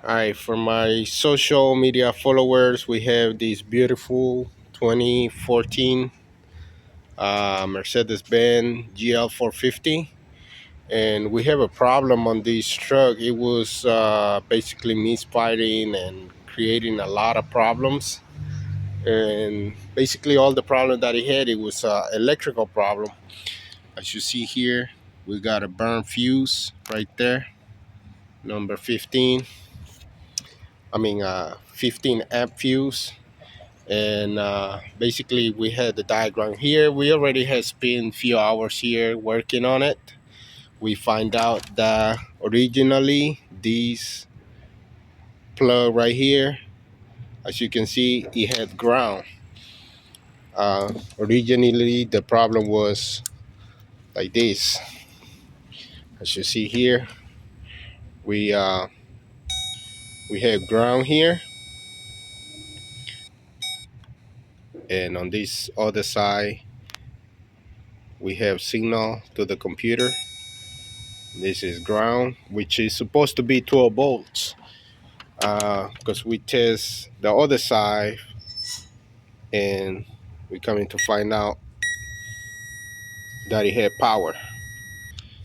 Alright, for my social media followers, we have this beautiful 2014 Mercedes Benz gl450, and we have a problem on this truck. It was basically misfiring and creating a lot of problems. And basically, all the problem that it had, it was electrical problem. As you see here, we got a burn fuse right there, number 15. 15 amp fuse. And basically we had the diagram here. We already had spent few hours here working on it. We find out that originally this plug right here, as you can see, it had ground. Originally the problem was like this. As you see here, we uh, we have ground here, and on this other side we have signal to the computer. This is ground, which is supposed to be 12 volts, because we test the other side and we coming to find out that it had power.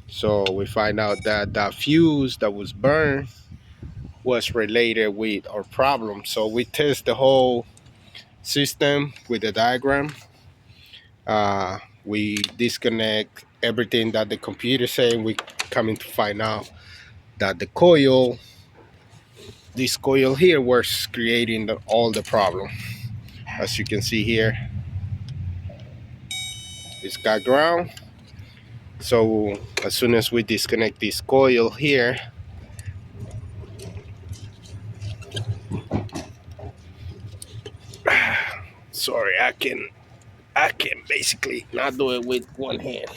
So we find out that that fuse that was burned was related with our problem. So we test the whole system with the diagram. We disconnect everything that the computer saying. We coming to find out that the coil, this coil here, was creating all the problem. As you can see here, it's got ground. So as soon as we disconnect this coil here, sorry, I can basically not do it with one hand.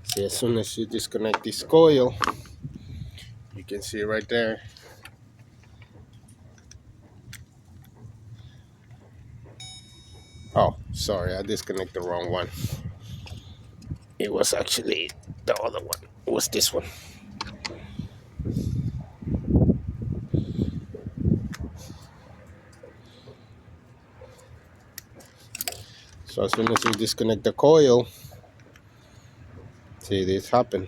See, as soon as you disconnect this coil, you can see right there. Oh, sorry, I disconnected the wrong one. It was actually the other one. It was this one. So as soon as you disconnect the coil, see this happen.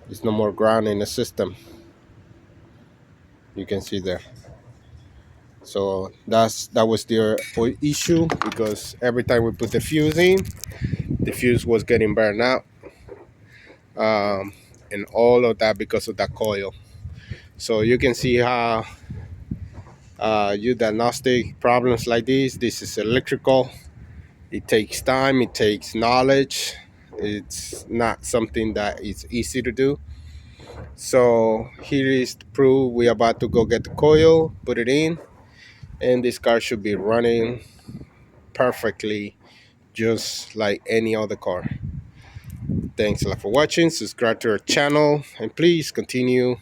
There's no more ground in the system. You can see there. So that was their issue, because every time we put the fuse in, the fuse was getting burned out, and all of that because of that coil. So you can see how you diagnostic problems like this. This is electrical. It takes time. It takes knowledge. It's not something that is easy to do. So here is the proof. We're about to go get the coil, put it in, and this car should be running perfectly, just like any other car. Thanks a lot for watching. Subscribe to our channel, and please continue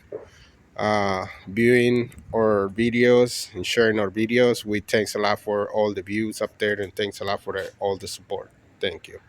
viewing our videos and sharing our videos. We thanks a lot for all the views up there, and thanks a lot for all the support. Thank you.